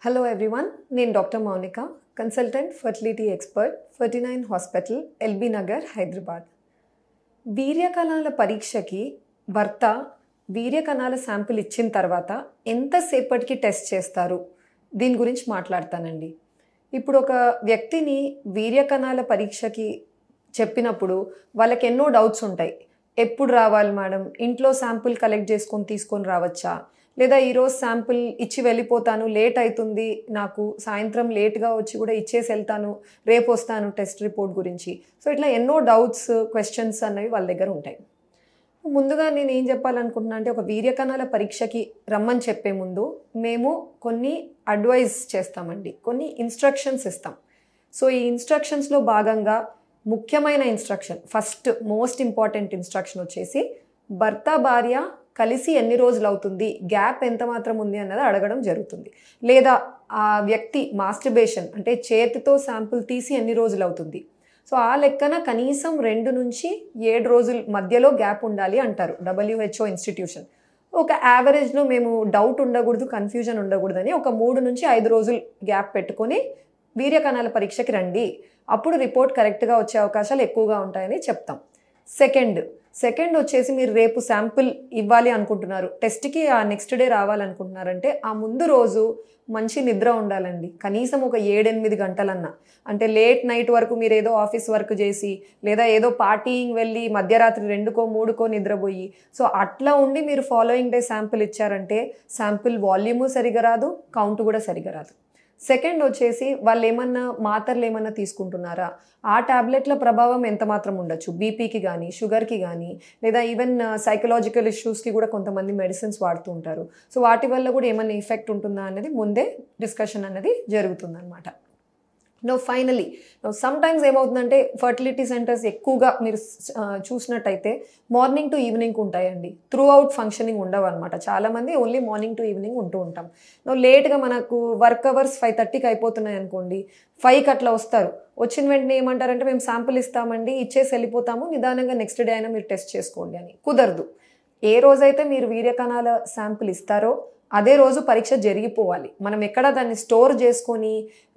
Hello everyone, నేను doctor Mounika, consultant fertility expert 49 hospital LB Nagar Hyderabad. వీర్యకణాల పరీక్షకి భర్త వీర్యకణాల శాంపిల్ ఇచ్చిన తర్వాత ఎంతసేపటికి టెస్ట్ చేస్తారు దీని గురించి మాట్లాడతానండి. ఇప్పుడు ఒక వ్యక్తిని వీర్యకణాల పరీక్షకి చెప్పినప్పుడు వాళ్ళకి ఎన్నో డౌట్స్ ఉంటాయి. ఎప్పుడు రావాలి మేడం, ఇంట్లో శాంపుల్ కలెక్ట్ చేసుకొని తీసుకొని రావచ్చా, లేదా ఈరోజు శాంపుల్ ఇచ్చి వెళ్ళిపోతాను, లేట్ అవుతుంది, నాకు సాయంత్రం లేట్గా వచ్చి కూడా ఇచ్చేసి వెళ్తాను, రేపు వస్తాను టెస్ట్ రిపోర్ట్ గురించి. సో ఇట్లా ఎన్నో డౌట్స్, క్వశ్చన్స్ అన్నవి వాళ్ళ దగ్గర ఉంటాయి. ముందుగా నేను ఏం చెప్పాలనుకుంటున్నా అంటే, ఒక వీర్యకణాల పరీక్షకి రమ్మని చెప్పే ముందు మేము కొన్ని అడ్వైస్ చేస్తామండి, కొన్ని ఇన్స్ట్రక్షన్స్ ఇస్తాం. సో ఈ ఇన్స్ట్రక్షన్స్లో భాగంగా ముఖ్యమైన instruction, first most important instruction వచ్చేసి భర్త భార్య కలిసి ఎన్ని రోజులు అవుతుంది, గ్యాప్ ఎంత మాత్రం ఉంది అన్నది అడగడం జరుగుతుంది. లేదా ఆ వ్యక్తి మాస్టర్బేషన్ అంటే చేతితో శాంపుల్ తీసి ఎన్ని రోజులు అవుతుంది. సో ఆ లెక్కన కనీసం 2 నుంచి 7 రోజుల మధ్యలో గ్యాప్ ఉండాలి అంటారు WHO ఇన్స్టిట్యూషన్. ఒక యావరేజ్లో మేము డౌట్ ఉండకూడదు, కన్ఫ్యూజన్ ఉండకూడదని ఒక 3 నుంచి 5 రోజులు గ్యాప్ పెట్టుకొని వీర్యకణాల పరీక్షకి రండి, అప్పుడు రిపోర్ట్ కరెక్ట్గా వచ్చే అవకాశాలు ఎక్కువగా ఉంటాయని చెప్తాం. సెకండ్ వచ్చేసి మీరు రేపు శాంపుల్ ఇవ్వాలి అనుకుంటున్నారు, టెస్ట్కి ఆ నెక్స్ట్ డే రావాలనుకుంటున్నారంటే ఆ ముందు రోజు మంచి నిద్ర ఉండాలండి, కనీసం ఒక 7-8 గంటలన్నా. అంటే లేట్ నైట్ వరకు మీరు ఏదో ఆఫీస్ వర్క్ చేసి, లేదా ఏదో పార్టీయింగ్ వెళ్ళి మధ్యరాత్రి 2కో 3కో నిద్రపోయి, సో అట్లా ఉండి మీరు ఫాలోయింగ్ డే శాంపుల్ ఇచ్చారంటే శాంపుల్ వాల్యూము సరిగా రాదు, కౌంట్ కూడా సరిగా రాదు. సెకండ్ వచ్చేసి వాళ్ళు ఏమన్నా మాత్రలు ఏమన్నా తీసుకుంటున్నారా, ఆ ట్యాబ్లెట్ల ప్రభావం ఎంత మాత్రం ఉండొచ్చు, బీపీకి కానీ షుగర్కి కానీ, లేదా ఈవెన్ సైకలాజికల్ ఇష్యూస్కి కూడా కొంతమంది మెడిసిన్స్ వాడుతూ ఉంటారు. సో వాటి వల్ల కూడా ఏమన్నా ఎఫెక్ట్ ఉంటుందా అనేది ముందే డిస్కషన్ అనేది జరుగుతుందన్నమాట. ఫైనలీ సమ్ టైమ్స్ ఏమవుతుందంటే, ఫర్టిలిటీ సెంటర్స్ ఎక్కువగా మీరు చూసినట్టయితే మార్నింగ్ టు ఈవినింగ్ ఉంటాయండి, త్రూ అవుట్ ఫంక్షనింగ్ ఉండవు అనమాట. చాలామంది ఓన్లీ మార్నింగ్ టు ఈవినింగ్ ఉంటూ ఉంటాం. లేట్గా మనకు వర్క్ అవర్స్ 5:30కి అయిపోతున్నాయి అనుకోండి, 5కి అట్లా వస్తారు. వచ్చిన వెంటనే ఏమంటారంటే, మేము శాంపుల్ ఇస్తామండి, ఇచ్చేసి వెళ్ళిపోతాము, నిదానంగా నెక్స్ట్ డే అయినా మీరు టెస్ట్ చేసుకోండి అని. కుదరదు. ఏ రోజైతే మీరు వీర్యకణాల శాంపుల్ ఇస్తారో అదే రోజు పరీక్ష జరిగిపోవాలి. మనం ఎక్కడ దాన్ని స్టోర్ చేసుకొని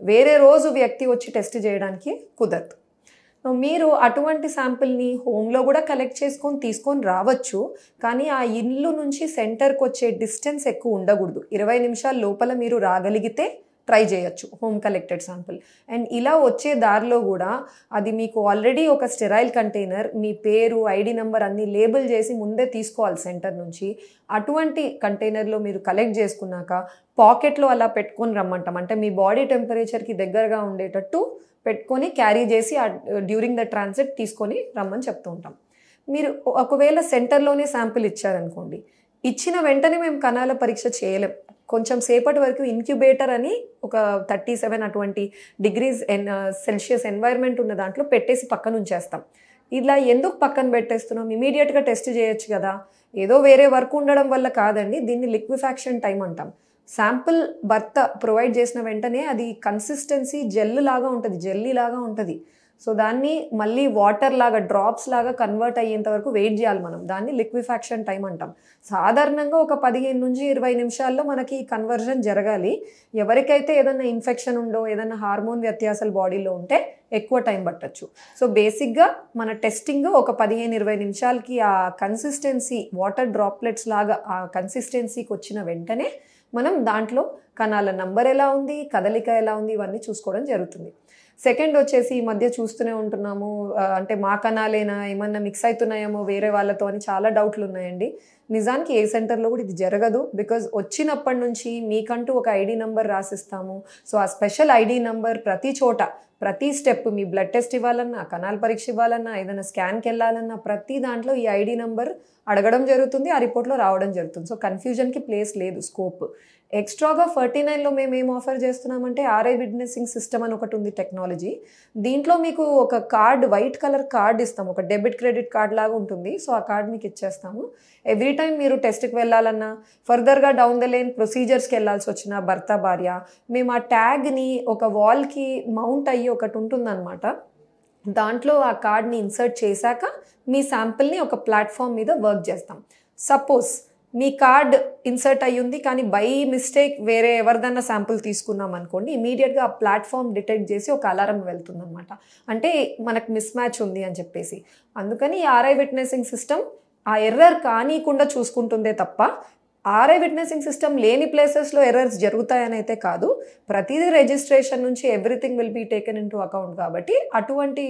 వేరే రోజు వ్యక్తి వచ్చి టెస్ట్ చేయడానికి కుదరదు. మీరు అటువంటి శాంపిల్ని హోమ్లో కూడా కలెక్ట్ చేసుకొని తీసుకొని రావచ్చు, కానీ ఆ ఇల్లు నుంచి సెంటర్కి వచ్చే డిస్టెన్స్ ఎక్కువ ఉండకూడదు. 20 నిమిషాల లోపల మీరు రాగలిగితే ట్రై చేయొచ్చు హోమ్ కలెక్టెడ్ శాంపుల్. అండ్ ఇలా వచ్చే దారిలో కూడా అది మీకు ఆల్రెడీ ఒక స్టెరైల్ కంటైనర్, మీ పేరు, ఐడి నెంబర్ అన్నీ లేబుల్ చేసి ముందే తీసుకోవాలి సెంటర్ నుంచి. అటువంటి కంటైనర్లో మీరు కలెక్ట్ చేసుకున్నాక పాకెట్లో అలా పెట్టుకొని రమ్మంటాం. అంటే మీ బాడీ టెంపరేచర్కి దగ్గరగా ఉండేటట్టు పెట్టుకొని క్యారీ చేసి డ్యూరింగ్ ద ట్రాన్సిట్ తీసుకొని రమ్మని చెప్తూ ఉంటాం. మీరు ఒకవేళ సెంటర్లోనే శాంపిల్ ఇచ్చారనుకోండి, ఇచ్చిన వెంటనే మేము కణాల పరీక్ష చేయలేం. కొంచెం సేపటి వరకు ఇంక్యుబేటర్ అని ఒక 37 అటువంటి డిగ్రీస్ సెల్సియస్ ఎన్వైర్న్మెంట్ ఉన్న దాంట్లో పెట్టేసి పక్కన ఉంచేస్తాం. ఇలా ఎందుకు పక్కన పెట్టేస్తున్నాం, ఇమీడియట్గా టెస్ట్ చేయొచ్చు కదా, ఏదో వేరే వర్క్ ఉండడం వల్ల కాదండి. దీన్ని లిక్విఫాక్షన్ టైం అంటాం. శాంపుల్ భర్త ప్రొవైడ్ చేసిన వెంటనే అది కన్సిస్టెన్సీ జెల్ లాగా ఉంటుంది, జెల్లీ లాగా ఉంటుంది. సో దాన్ని మళ్ళీ వాటర్ లాగా, డ్రాప్స్ లాగా కన్వర్ట్ అయ్యేంత వరకు వెయిట్ చేయాలి మనం. దాన్ని లిక్విఫాక్షన్ టైం అంటాం. సాధారణంగా ఒక 15 నుంచి 20 నిమిషాల్లో మనకి ఈ కన్వర్జన్ జరగాలి. ఎవరికైతే ఏదైనా ఇన్ఫెక్షన్ ఉండో, ఏదైనా హార్మోన్ వ్యత్యాసాలు బాడీలో ఉంటే ఎక్కువ టైం పట్టచ్చు. సో బేసిక్గా మన టెస్టింగ్ ఒక 15-20 నిమిషాలకి ఆ కన్సిస్టెన్సీ, వాటర్ డ్రాప్లెట్స్ లాగా ఆ కన్సిస్టెన్సీకి వచ్చిన వెంటనే మనం దాంట్లో కణాల నంబర్ ఎలా ఉంది, కదలిక ఎలా ఉంది, ఇవన్నీ చూసుకోవడం జరుగుతుంది. సెకండ్ వచ్చేసి ఈ మధ్య చూస్తూనే ఉంటున్నాము, అంటే మా కణాలేనా, ఏమన్నా మిక్స్ అవుతున్నాయేమో వేరే వాళ్ళతో అని చాలా డౌట్లు ఉన్నాయండి. నిజానికి ఏ సెంటర్లో కూడా ఇది జరగదు. బికాజ్ వచ్చినప్పటి నుంచి మీకంటూ ఒక ఐడి నెంబర్ రాసిస్తాము. సో ఆ స్పెషల్ ఐడి నెంబర్ ప్రతి చోట, ప్రతి స్టెప్, మీ బ్లడ్ టెస్ట్ ఇవ్వాలన్నా, కణాల పరీక్ష ఇవ్వాలన్నా, ఏదైనా స్కాన్కి వెళ్ళాలన్నా ప్రతి దాంట్లో ఈ ఐడి నెంబర్ అడగడం జరుగుతుంది, ఆ రిపోర్ట్లో రావడం జరుగుతుంది. సో కన్ఫ్యూజన్కి ప్లేస్ లేదు, స్కోప్. ఎక్స్ట్రాగా 49లో మేము ఏం ఆఫర్ చేస్తున్నామంటే, ఆర్ఐ విట్నెసింగ్ సిస్టమ్ అని ఒకటి ఉంది టెక్నాలజీ. దీంట్లో మీకు ఒక కార్డ్, వైట్ కలర్ కార్డ్ ఇస్తాము, ఒక డెబిట్ క్రెడిట్ కార్డ్ లాగా ఉంటుంది. సో ఆ కార్డ్ మీకు ఇచ్చేస్తాము. ఎవ్రీ టైం మీరు టెస్ట్కి వెళ్ళాలన్నా, ఫర్దర్గా డౌన్ ద లైన్ ప్రొసీజర్స్కి వెళ్ళాల్సి వచ్చిన భర్త భార్య, మేము ఆ ట్యాగ్ని ఒక వాల్కి మౌంట్ అయ్యి ఒకటి ఉంటుందన్నమాట. దాంట్లో ఆ కార్డ్ని ఇన్సర్ట్ చేశాక మీ శాంపిల్ని ఒక ప్లాట్ఫామ్ మీద వర్క్ చేస్తాం. సపోజ్ మీ కార్డ్ ఇన్సర్ట్ అయ్యింది కానీ బై మిస్టేక్ వేరే ఎవరిదన్నా శాంపుల్ తీసుకున్నాం అనుకోండి, ఇమీడియట్గా ఆ ప్లాట్ఫామ్ డిటెక్ట్ చేసి ఒక అలారం వెళ్తుంది అనమాట. అంటే మనకు మిస్ మ్యాచ్ ఉంది అని చెప్పేసి. అందుకని ఈ ఆర్ఐ విట్నెసింగ్ సిస్టమ్ ఆ ఎర్రర్ కానీకుండా చూసుకుంటుందే తప్ప ఆర్ఐ విట్నెసింగ్ సిస్టమ్ లేని ప్లేసెస్లో ఎర్రర్స్ జరుగుతాయని అయితే కాదు. ప్రతిదీ రిజిస్ట్రేషన్ నుంచి everything will be taken in to account కాబట్టి అటువంటి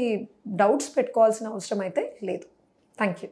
డౌట్స్ పెట్టుకోవాల్సిన అవసరం అయితే లేదు. Thank you.